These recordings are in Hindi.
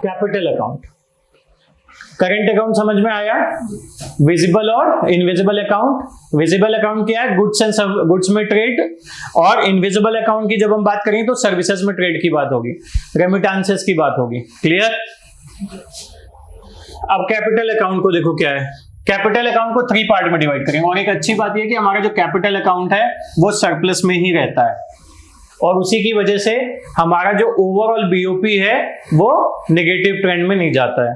कैपिटल अकाउंट, करंट अकाउंट समझ में आया। विजिबल और इनविजिबल अकाउंट। विजिबल अकाउंट क्या है? गुड्स में ट्रेड, और इनविजिबल अकाउंट की जब हम बात करें तो सर्विसेज में ट्रेड की बात होगी, रेमिटेंसेस की बात होगी। क्लियर? अब कैपिटल अकाउंट को देखो क्या है। कैपिटल अकाउंट को 3 पार्ट में डिवाइड करेंगे, और एक अच्छी बात यह कि हमारा जो कैपिटल अकाउंट है वो सरप्लस में ही रहता है, और उसी की वजह से हमारा जो ओवरऑल बीओपी है वो नेगेटिव ट्रेंड में नहीं जाता है।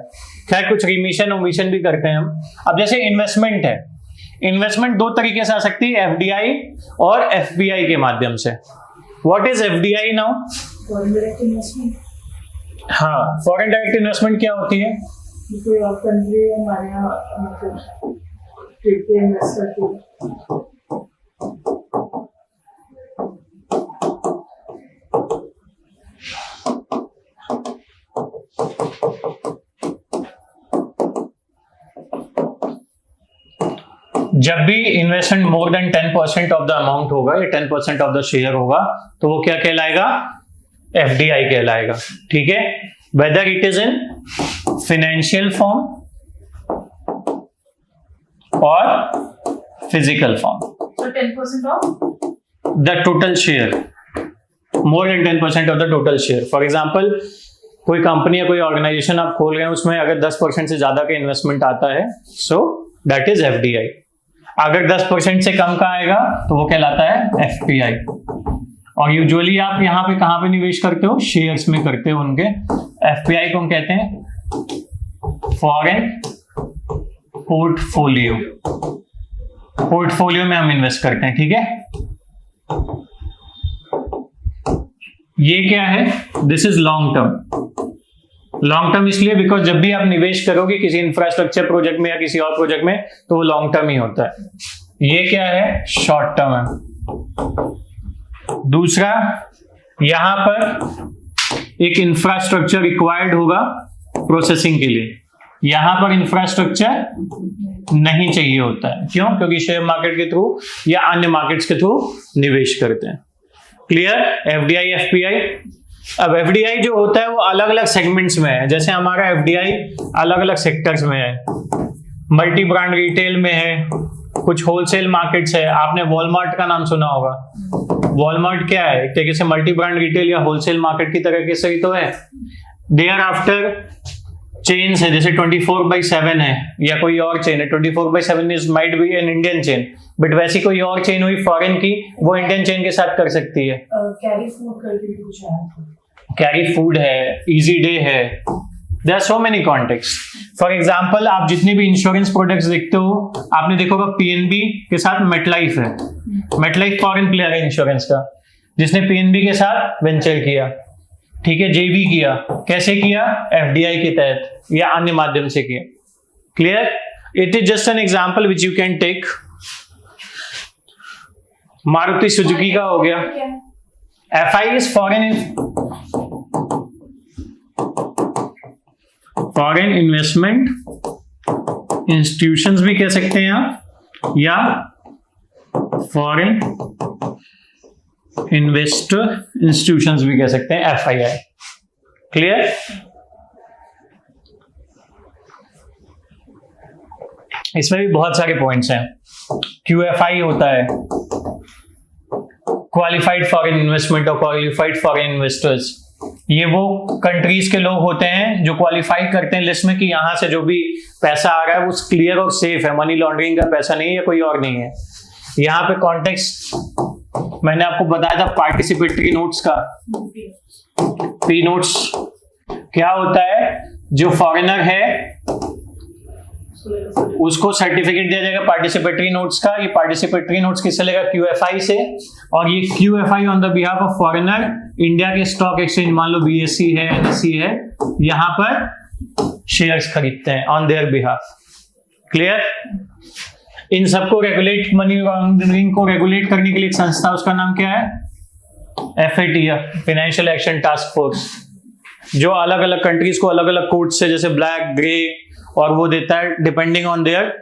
खैर कुछ रिमिशन ओमिशन भी करते हैं हम। अब जैसे इन्वेस्टमेंट है, इन्वेस्टमेंट 2 तरीके से आ सकती है, एफडीआई और एफपीआई के माध्यम से। What is FDI now? Foreign direct investment. हाँ, फॉरेन डायरेक्ट इन्वेस्टमेंट क्या होती है? कोई और कंट्री हमारे यहाँ मतलब ट्रेड पे इन्वेस्ट करती है। जब भी investment more than 10% of the amount होगा या 10% ऑफ द शेयर होगा तो वो क्या कहलाएगा? एफडीआई कहलाएगा। ठीक है, whether it is in financial form और physical form. So 10% of the total share, more than 10% of the total share. For example कोई कंपनी या कोई ऑर्गेनाइजेशन आप खोल रहे हैं, उसमें अगर 10% से ज्यादा का इन्वेस्टमेंट आता है सो दैट इज एफडीआई। अगर 10% से कम का आएगा तो वो कहलाता है एफपीआई। और यूजुअली आप यहाँ पे कहाँ पे निवेश करते हो? शेयर्स में करते हो उनके। एफपीआई को हम कहते हैं फॉरेन पोर्टफोलियो। पोर्टफोलियो में हम इन्वेस्ट करते हैं। ठीक है, ये क्या है? This is long term. Long term इसलिए बिकॉज जब भी आप निवेश करोगे किसी इंफ्रास्ट्रक्चर प्रोजेक्ट में या किसी और प्रोजेक्ट में तो वो लॉन्ग टर्म ही होता है। ये क्या है? शॉर्ट टर्म है। दूसरा, यहां पर एक इंफ्रास्ट्रक्चर रिक्वायर्ड होगा प्रोसेसिंग के लिए, यहां पर इंफ्रास्ट्रक्चर नहीं चाहिए होता है। क्यों? क्योंकि शेयर मार्केट के थ्रू या अन्य मार्केट्स के थ्रू निवेश करते हैं। क्लियर? FDI FPI. अब एफडीआई जो होता है वो अलग अलग सेगमेंट्स में है। जैसे हमारा एफडीआई अलग अलग सेक्टर्स में है, मल्टी ब्रांड रिटेल में है, कुछ होलसेल मार्केट्स है। आपने वॉलमार्ट का नाम सुना होगा। वॉलमार्ट क्या है? एक तरीके से मल्टी ब्रांड रिटेल या होलसेल मार्केट की तरह के सही तो है। देयर आफ्टर चेन्स है, जैसे 24/7 है या कोई और चेन है। 24/7 is might be an Indian chain, but वैसी कोई और चेन हुई फॉरेन की, वो इंडियन चेन के साथ कर सकती है। कैरी फूड करके भी कुछ है। कैरी फूड है, इजी डे है, there are so many context. For example आप जितने भी इंश्योरेंस प्रोडक्ट्स देखते हो, आपने देखा होगा पीएनबी के साथ मेटलाइफ है। मेटलाइफ फॉरेन प्लेयर है इंश्योरेंस का, जिसने पीएनबी के साथ वेंचर किया। ठीक है, जेवी किया। कैसे किया? एफडीआई के तहत या अन्य माध्यम से किया। Clear? It is just an example which you can take. Maruti Suzuki का हो गया। FI is foreign investment institutions भी कह सकते हैं आप, या फॉरेन इन्वेस्टर इंस्टीट्यूशंस भी कह सकते हैं, एफआईआई। क्लियर? इसमें भी बहुत सारे पॉइंट्स हैं। क्यूएफआई होता है, क्वालिफाइड फॉरेन इन्वेस्टमेंट और क्वालिफाइड फॉरेन इन्वेस्टर्स। ये वो कंट्रीज के लोग होते हैं जो क्वालिफाई करते हैं लिस्ट में कि यहां से जो भी पैसा आ रहा है वो क्लियर और सेफ है, मनी लॉन्ड्रिंग का पैसा नहीं है, कोई और नहीं है। यहाँ पे कॉन्टेक्स्ट मैंने आपको बताया था पार्टिसिपेटरी नोट्स का। पी नोट्स क्या होता है? जो फॉरेनर है उसको सर्टिफिकेट दिया जाएगा पार्टिसिपेटरी नोट्स का। ये पार्टिसिपेटरी नोट्स किससे लेगा? क्यूएफआई से। और ये QFI on the behalf of foreigner India के स्टॉक एक्सचेंज, मान लो बीएससी है, एनएससी है, यहां पर शेयर्स खरीदते हैं ऑन देयर बिहाफ। क्लियर? इन सबको रेगुलेट, मनी लॉन्ड्रिंग को रेगुलेट करने के लिए एक संस्था, उसका नाम क्या है? FATF, financial action task force, जो अलग अलग कंट्रीज को अलग अलग कोड से, जैसे ब्लैक, ग्रे, और वो देता है depending on their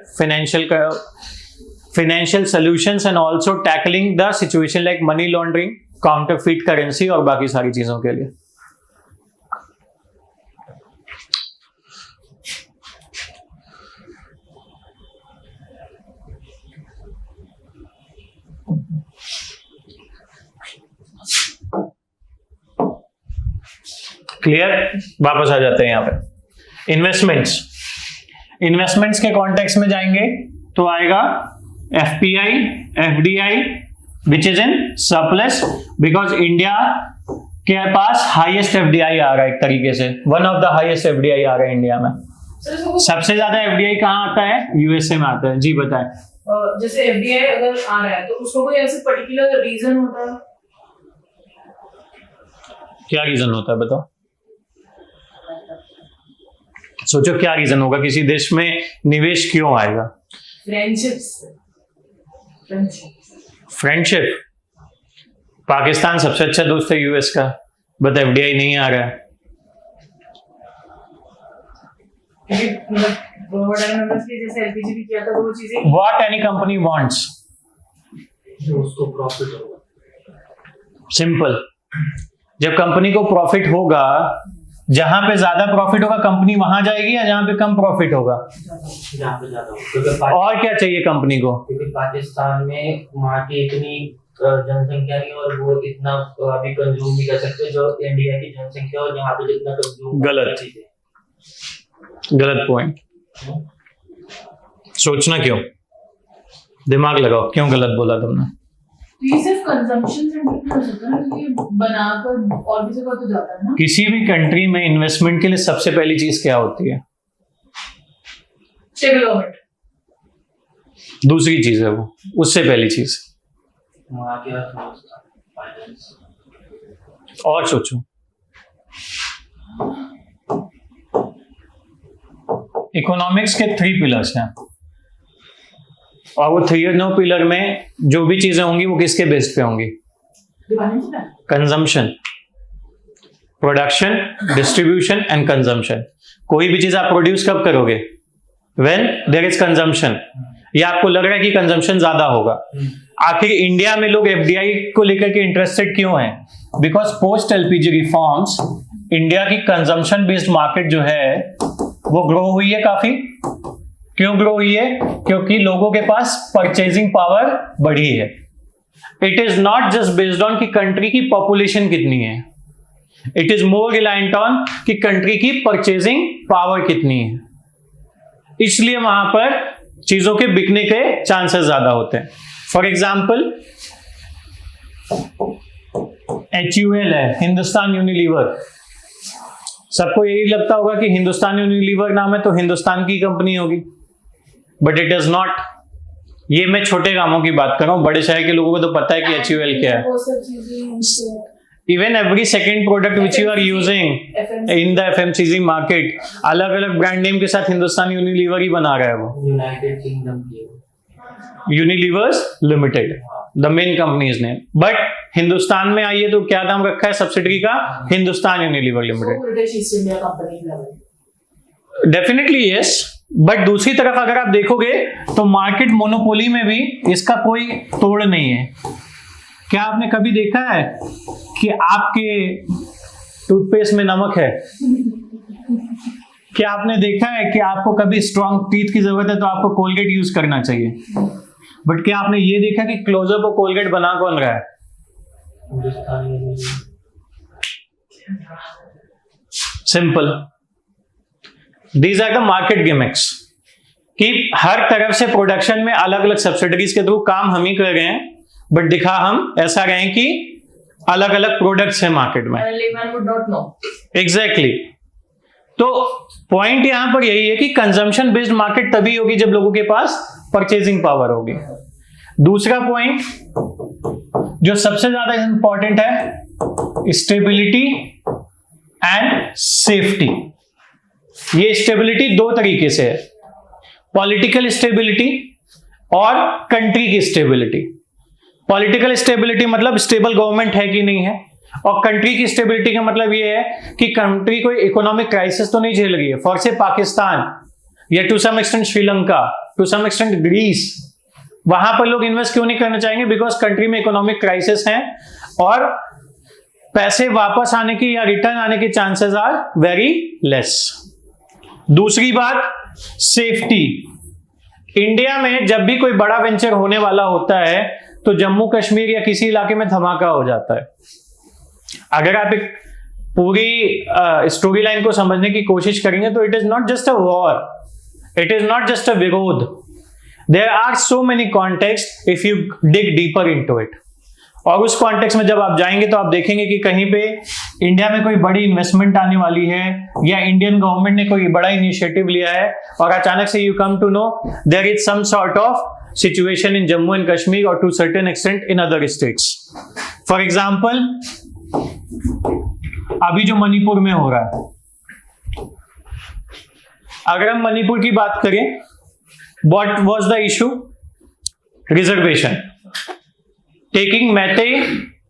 financial solutions and also tackling the situation like money laundering, counterfeit currency और बाकी सारी चीजों के लिए। क्लियर? वापस आ जाते हैं यहां पे। इन्वेस्टमेंट्स के कॉन्टेक्स्ट में जाएंगे तो आएगा FPI, FDI which is in surplus, because India के पास हाईएस्ट एफडीआई आ रहा है, एक तरीके से one of the highest FDI आ रहा है इंडिया में। सबसे ज्यादा एफडीआई कहाँ आता है? यूएसए में आता है। जी बताएं। जैसे एफडीआई अगर आ रहा है तो उसको कोई ऐसे पर्टिकुलर रीजन होता है? क्या रीजन होता है बताओ? सोचो क्या रीजन होगा, किसी देश में निवेश क्यों आएगा? फ्रेंडशिप। पाकिस्तान सबसे अच्छा दोस्त है यूएस का, बट एफडीआई नहीं आ रहा है। What any company wants? उसको प्रॉफिट होगा। सिंपल। जब कंपनी को प्रॉफिट होगा, जहां पे ज्यादा प्रॉफिट होगा कंपनी वहां जाएगी, या जहां पे कम प्रॉफिट होगा? जहाँ पे ज्यादा होगा। और क्या चाहिए कंपनी को? क्योंकि पाकिस्तान में वहाँ की इतनी जनसंख्या नहीं और वो इतना अभी कंज्यूम नहीं कर सकते जो इंडिया की जनसंख्या और यहाँ पे जितना कंज्यूम। गलत पॉइंट। सोचना क्यों, दिमाग लगाओ, क्यों गलत बोला तुमने? ये सिर्फ कंजम्पशन से नहीं हो सकता ना, क्योंकि बनाकर और भी जगह तो जाता है ना। किसी भी कंट्री में इन्वेस्टमेंट के लिए सबसे पहली चीज क्या होती है? Stable government. दूसरी चीज है वो, उससे पहली चीज। वहाँ की अर्थव्यवस्था, फाइनेंस। और सोचो, इकोनॉमिक्स के 3 पिलर्स हैं, और वो 3 पिलर में जो भी चीजें होंगी वो किसके बेस्ड पे होंगी? Consumption, production, distribution and consumption. कोई भी चीज आप प्रोड्यूस कब करोगे? When there is consumption. या आपको लग रहा है कि कंजम्पशन ज्यादा होगा? आखिर इंडिया में लोग एफडीआई को लेकर के इंटरेस्टेड क्यों हैं? Because post LPG reforms India की कंजम्पशन बेस्ड मार्केट जो है वो ग्रो हुई है काफी। क्यों ग्रो हुई है? क्योंकि लोगों के पास परचेजिंग पावर बढ़ी है। It is not just based on कि कंट्री की पॉपुलेशन कितनी है, it is more reliant on कि कंट्री की परचेजिंग पावर कितनी है। इसलिए वहां पर चीजों के बिकने के चांसेस ज्यादा होते हैं। फॉर एग्जाम्पल HUL है, हिंदुस्तान यूनिलीवर। सबको यही लगता होगा कि हिंदुस्तान यूनिलीवर नाम है तो हिंदुस्तान की कंपनी होगी, बट इट इज नॉट। ये मैं छोटे कामों की बात कर रहा हूं, बड़े शहर के लोगों को तो पता है कि HUL क्या है। Even every second product which you are using in the FMCG market अलग अलग ब्रांड नेम के साथ हिंदुस्तान यूनिलीवर ही बना रहा है वो। यूनाइटेड किंगडम की Unilevers limited the main company is name, but Hindustan में आइए तो क्या नाम रखा है सब्सिडरी का? Hindustan Unilever limited. British east India company. Definitely yes, but दूसरी तरफ अगर आप देखोगे तो मार्केट मोनोपोली में भी इसका कोई तोड़ नहीं है। क्या आपने कभी देखा है कि आपके टूथपेस्ट में नमक है? क्या आपने देखा है कि आपको कभी स्ट्रॉन्ग टीथ की जरूरत है तो आपको कोलगेट यूज करना चाहिए? बट क्या आपने ये देखा कि क्लोजअप और कोलगेट बना कौन रहा है? Simple, these are the market gimmicks कि हर तरफ से प्रोडक्शन में अलग अलग सब्सिडरीज के थ्रू काम हम ही कर रहे हैं, बट दिखा हम ऐसा रहे कि अलग अलग प्रोडक्ट्स हैं मार्केट में। एग्जैक्टली। तो पॉइंट यहां पर यही है कि कंजम्पशन बेस्ड मार्केट तभी होगी जब लोगों के पास परचेजिंग पावर होगी। दूसरा पॉइंट जो सबसे ज्यादा इंपॉर्टेंट है, स्टेबिलिटी एंड सेफ्टी। ये स्टेबिलिटी 2 तरीके से है, पॉलिटिकल स्टेबिलिटी और कंट्री की स्टेबिलिटी। पॉलिटिकल स्टेबिलिटी मतलब स्टेबल गवर्नमेंट है कि नहीं है, और कंट्री की स्टेबिलिटी का मतलब ये है कि कंट्री कोई इकोनॉमिक क्राइसिस तो नहीं झेल रही है। फॉर से पाकिस्तान या to some extent Sri Lanka, to some extent Greece, वहां पर लोग इन्वेस्ट क्यों नहीं करना चाहेंगे? बिकॉज कंट्री में इकोनॉमिक क्राइसिस है और पैसे वापस आने की या रिटर्न आने के चांसेस आर वेरी लेस। दूसरी बात, सेफ्टी। इंडिया में जब भी कोई बड़ा वेंचर होने वाला होता है तो जम्मू कश्मीर या किसी इलाके में धमाका हो जाता है। अगर आप एक पूरी स्टोरी लाइन को समझने की कोशिश करेंगे तो it is not just a war, it is not just a विरोध, there are so many context if you dig deeper into it. और उस कॉन्टेक्स्ट में जब आप जाएंगे तो आप देखेंगे कि कहीं पे इंडिया में कोई बड़ी इन्वेस्टमेंट आने वाली है या इंडियन गवर्नमेंट ने कोई बड़ा इनिशिएटिव लिया है और अचानक से you come to know there is some sort of situation in Jammu and Kashmir और to certain extent in other states. For example, अभी जो मणिपुर में हो रहा है, अगर हम मणिपुर की बात करें, what was the issue? Reservation, taking मैते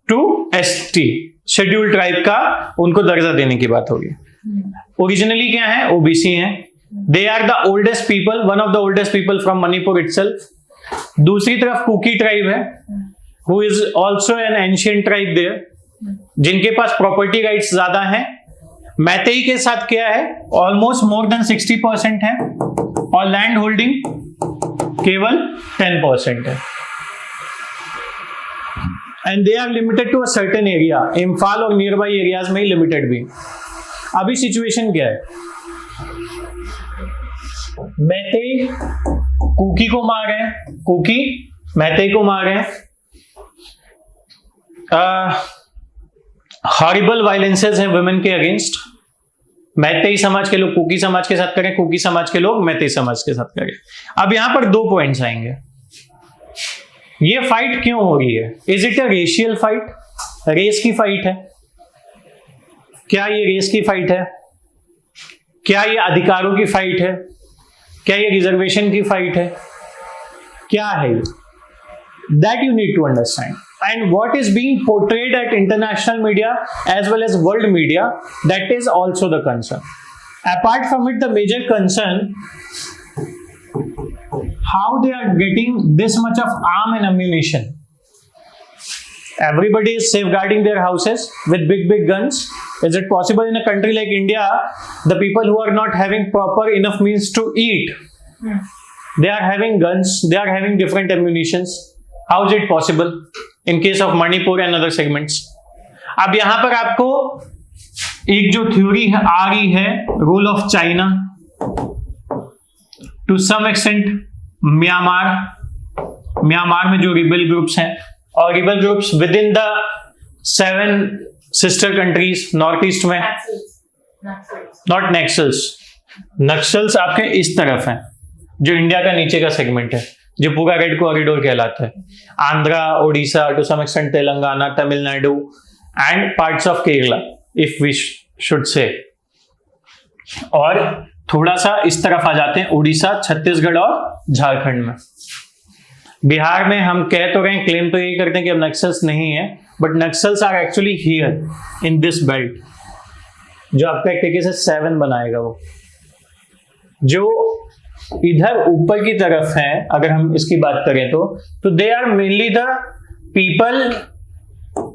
टू एसटी, शेड्यूल्ड ट्राइब का उनको दर्जा देने की बात होगी। ओरिजिनली क्या है? ओबीसी हैं। They are the oldest people, one of the oldest people from Manipur itself. दूसरी तरफ कुकी ट्राइब है, who is also an ancient tribe there, जिनके पास प्रॉपर्टी राइट्स ज्यादा हैं। मैतेई के साथ क्या है? ऑलमोस्ट मोर देन 60% है और लैंड होल्डिंग केवल 10% है। And they are limited to a certain area, Imphal और नियर बाई एरियाज में ही लिमिटेड भी। अभी सिचुएशन क्या है? मैतेई कुकी को मार रहे हैं, कुकी मैतेई को मार रहे हैं। हॉरिबल वायलेंसेस हैं वुमेन के अगेंस्ट। मैतेई समाज के लोग कुकी समाज के साथ करें, कुकी समाज के लोग मैतेई समाज के साथ करें। अब यहां पर 2 पॉइंट्स आएंगे। ये फाइट क्यों हो रही है? Is it a racial fight? Race की फाइट है क्या? ये रेस की फाइट है क्या? ये अधिकारों की फाइट है क्या? ये रिजर्वेशन की फाइट है? क्या है? That you need to understand. And what is being portrayed at international media as well as world media, that is also the concern. Apart from it, the major concern, how they are getting this much of arm and ammunition. Everybody is safeguarding their houses with big guns. Is it possible in a country like India, the people who are not having proper enough means to eat, they are having guns, they are having different ammunitions? How is it possible in case of Manipur and other segments? अब यहां पर आपको एक जो थ्योरी आ रही है, role of China, to some extent Myanmar में जो रिबेल ग्रुप्स हैं और rebel groups within the 7 sister countries north east में, नॉट नक्सल्स, नक्सल्स आपके इस तरफ हैं जो इंडिया का नीचे का सेगमेंट है, जो पूरा रेड कॉरिडोर कहलाता है। Andhra, Odisha, to some extent Telangana, Tamil Nadu and parts of Kerala if we should say. और थोड़ा सा इस तरफ आ जाते हैं, उड़ीसा, छत्तीसगढ़ और झारखंड में। बिहार में हम कह तो रहे हैं, क्लेम तो यही करते हैं कि अब नक्सल्स नहीं है, but Naxals are actually here in this belt, जो आपका एक तरीके से 7 बनाएगा। वो जो इधर ऊपर की तरफ है, अगर हम इसकी बात करें तो they are mainly the people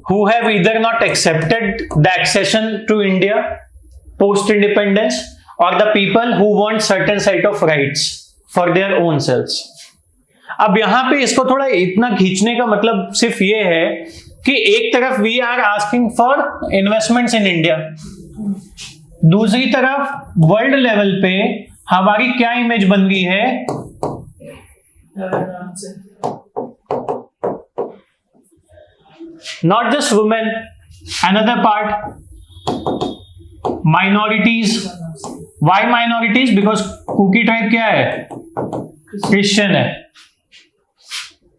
who have either not accepted the accession to India post independence और the people who want certain set of rights for their own selves. अब यहां पे इसको थोड़ा इतना खींचने का मतलब सिर्फ ये है कि एक तरफ we are asking for investments in India, दूसरी तरफ वर्ल्ड लेवल पे हमारी क्या इमेज बन गई है? Not just women, another part minorities. Why minorities? Because Kuki tribe क्या है? क्रिश्चियन है।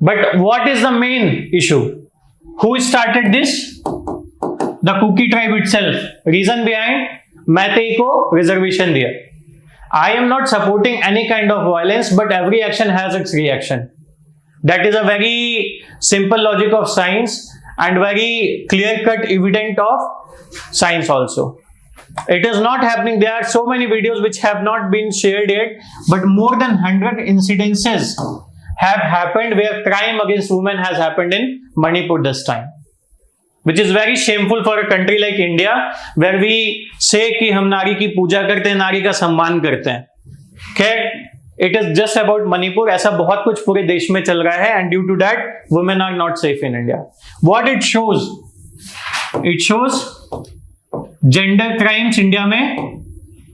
But what is the main issue? Who started this? The Kuki tribe itself. Reason behind Meitei को रिजर्वेशन दिया। I am not supporting any kind of violence, but every action has its reaction. That is a very simple logic of science and very clear-cut evidence of science also. It is not happening. There are so many videos which have not been shared yet, but more than 100 incidences have happened where crime against women has happened in Manipur this time. which is very shameful for a country like India, where we say कि हम नारी की पूजा करते हैं, नारी का सम्मान करते हैं. खैर, it is just about Manipur. ऐसा बहुत कुछ पूरे देश में चल रहा है, and due to that, women are not safe in India. What it shows? It shows gender crimes India में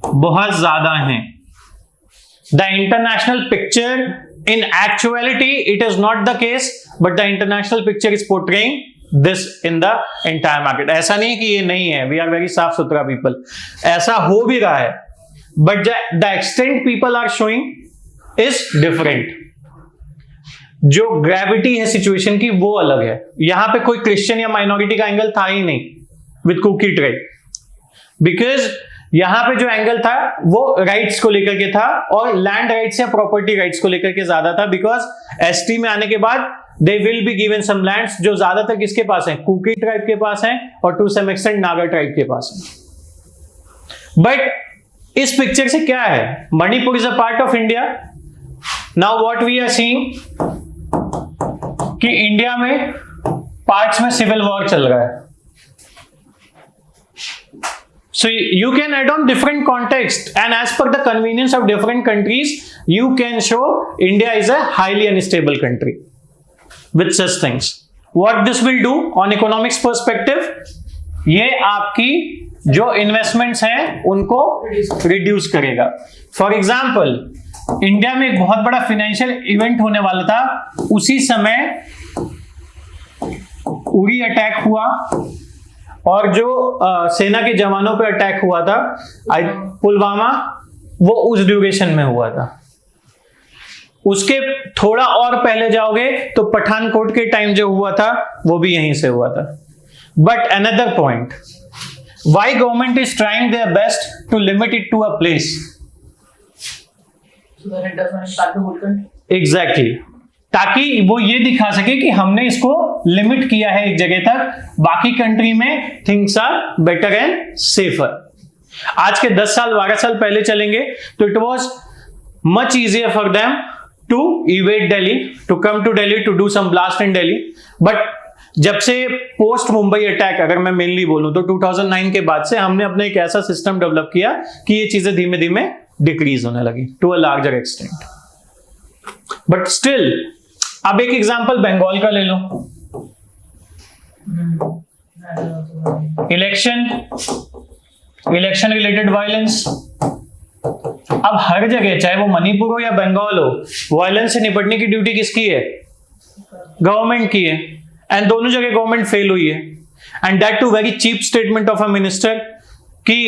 बहुत ज्यादा हैं. The international picture, in actuality, it is not the case, but the international picture is portraying this in the entire market. ऐसा नहीं कि ये नहीं है, we are very साफ सुथरा people. ऐसा हो भी रहा है, but the extent people are showing is different. जो ग्रेविटी है सिचुएशन की वो अलग है. यहां पे कोई क्रिश्चियन या माइनॉरिटी का एंगल था ही नहीं विद कुकी ट्राइब, बिकॉज यहां पे जो एंगल था वो राइट्स को लेकर के था और लैंड राइट्स या प्रॉपर्टी राइट्स को लेकर के ज्यादा था, बिकॉज एसटी में आने के बाद they will be given some lands जो ज्यादातर किसके पास है, कुकी ट्राइब के पास है और to some extent Naga tribe के पास है. बट इस पिक्चर से क्या है, Manipur is a part of India. Now what we are seeing कि इंडिया में पार्ट्स में सिविल वॉर चल रहा है. So you can add on different context, and as per the convenience of different countries, you can show India is a highly unstable country with such things. What this will do on economics perspective, ये आपकी जो investments हैं उनको reduce करेगा. For example, इंडिया में एक बहुत बड़ा फाइनेंशियल इवेंट होने वाला था, उसी समय उरी अटैक हुआ और जो सेना के जवानों पे अटैक हुआ था पुलवामा, वो उस ड्यूरेशन में हुआ था. उसके थोड़ा और पहले जाओगे तो पठानकोट के टाइम जो हुआ था वो भी यहीं से हुआ था. But another point, why government is trying their best to limit it to a place. Exactly, ताकि वो ये दिखा सके कि हमने इसको लिमिट किया है एक जगह तक, बाकी कंट्री में things are better and safer. आज के 10 साल 12 साल पहले चलेंगे तो it was much easier for them to evade Delhi, to come to Delhi, to do some blast in Delhi. But जब से पोस्ट मुंबई अटैक, अगर मैं मेनली बोलूं तो 2009 के बाद से हमने अपने एक ऐसा सिस्टम डेवलप किया कि ये चीजें धीमे धीमे डिक्रीज होने लगी to a larger extent. But still, अब एक एग्जांपल बंगाल का ले लो. Election related violence. अब हर जगह, चाहे वो मणिपुर हो या बंगाल हो, वायलेंस से निपटने की ड्यूटी किसकी है, गवर्नमेंट की है. एंड दोनों जगह गवर्नमेंट फेल हुई है, and that too very cheap statement of a minister कि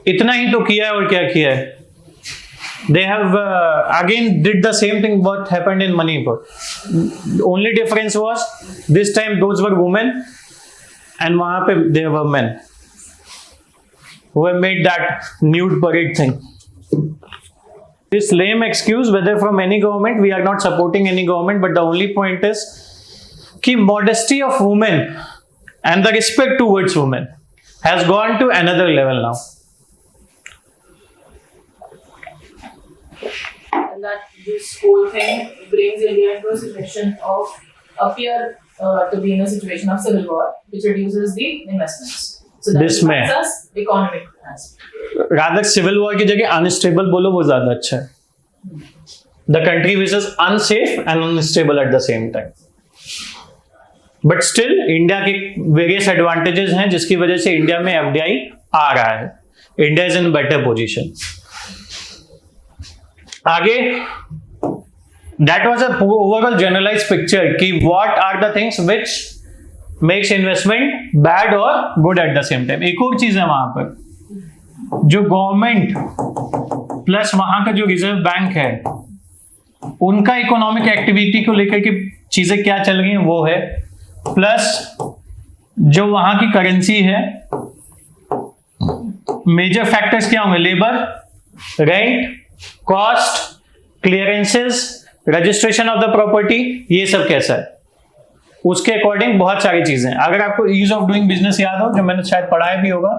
इतना ही तो किया है और क्या किया है. They have again did the same thing what happened in Manipur. Only difference was this time those were women and वहां पे there were men who have made that nude parade thing. This lame excuse, whether from any government, we are not supporting any government, but the only point is कि modesty of women and the respect towards women has gone to another level now. That this whole thing brings India into a situation of appear to be in a situation of civil war, which reduces the investments. So that impacts us economic aspect. Rather civil war की जगह unstable बोलो, वो ज्यादा अच्छा है. The country which is unsafe and unstable at the same time. But still, India के various advantages हैं जिसकी वजह से इंडिया में FDI आ रहा है. India is in better position. आगे, that was a overall generalized picture कि what are the things which makes investment bad or good at the same time. एक और चीज है वहां पर, जो गवर्नमेंट प्लस वहां का जो रिजर्व बैंक है, उनका इकोनॉमिक एक्टिविटी को लेकर के चीजें क्या चल रही हैं वो है, प्लस जो वहां की करेंसी है. मेजर फैक्टर्स क्या होंगे, labour, rent, cost, clearances, registration of the property, ये सब कैसा है, उसके अकॉर्डिंग बहुत सारी चीजें. अगर आपको ईज ऑफ डूइंग बिजनेस याद हो, जो मैंने शायद पढ़ाया भी होगा,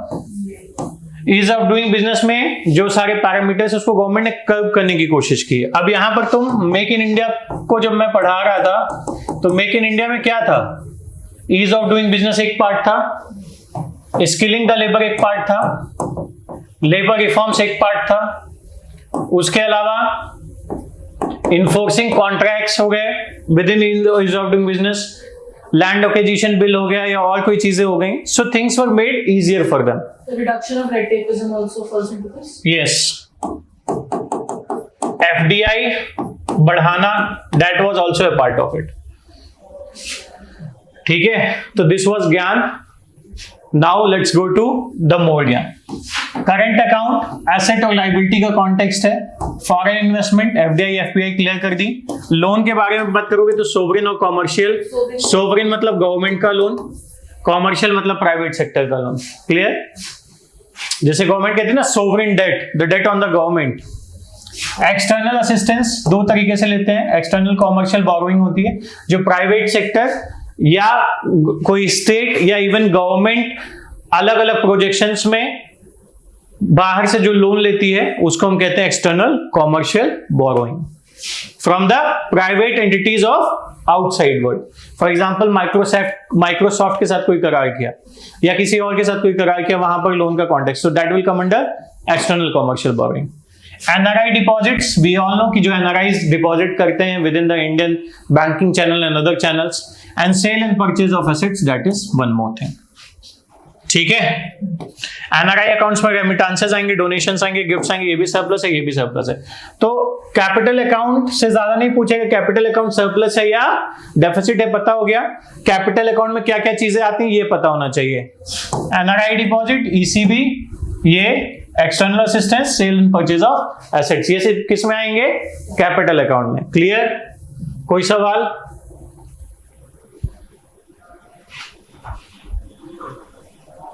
ईज ऑफ डूइंग बिजनेस में जो सारे पैरामीटर्स उसको गवर्नमेंट ने कर्व करने की कोशिश की है. अब यहां पर तुम मेक इन इंडिया को जब मैं पढ़ा रहा था तो मेक इन इंडिया में क्या था, ईज ऑफ डूइंग बिजनेस एक पार्ट था, स्किलिंग द लेबर एक पार्ट था, लेबर रिफॉर्म्स एक पार्ट था, उसके अलावा इन्फोर्सिंग कॉन्ट्रैक्ट्स हो गए within ease of doing business, land acquisition bill हो गया या और कोई चीजें हो गई. So things were made easier for them. The reduction of red tapeism also falls into this. Yes. FDI बढ़ाना, that was also a part of it. ठीक है, तो this was ज्ञान. Now let's go to the more ज्ञान. करंट अकाउंट एसेट और लाइबिलिटी का कॉन्टेक्स्ट है. Foreign investment FDI FPI clear कर दी. लोन के बारे में बात करोगे तो सोवरेन और कॉमर्शियल. सोवरेन मतलब गवर्नमेंट का लोन, कॉमर्शियल मतलब प्राइवेट सेक्टर का लोन. क्लियर? जैसे गवर्नमेंट कहती है ना sovereign debt, the debt on the government. External assistance दो तरीके से लेते हैं. एक्सटर्नल कॉमर्शियल बोरोइंग होती है जो प्राइवेट सेक्टर या कोई स्टेट या इवन गवर्नमेंट अलग अलग प्रोजेक्शंस में बाहर से जो लोन लेती है उसको हम कहते हैं external commercial borrowing from the private entities of outside world. For example Microsoft के साथ कोई करार किया या किसी और के साथ कोई करार किया, वहां पर लोन का context, so that will come under external commercial borrowing. NRI deposits, we all know कि जो NRIs डिपॉजिट करते हैं within the Indian banking channel and other channels. And sale and purchase of assets, that is one more thing. ठीक है, NRI अकाउंट्स में रेमिटेंसेस आएंगे, डोनेशंस आएंगे, गिफ्ट्स आएंगे, ये भी सरप्लस है, ये भी सरप्लस है. तो कैपिटल अकाउंट से ज्यादा नहीं पूछेगा कैपिटल अकाउंट सरप्लस है या डेफिसिट है, पता हो गया. कैपिटल अकाउंट में क्या क्या चीजें आती हैं ये पता होना चाहिए. NRI डिपॉजिट, ECB, ये external assistance, sale and purchase of assets, ये सिर्फ किस में आएंगे? कैपिटल अकाउंट में. क्लियर? कोई सवाल?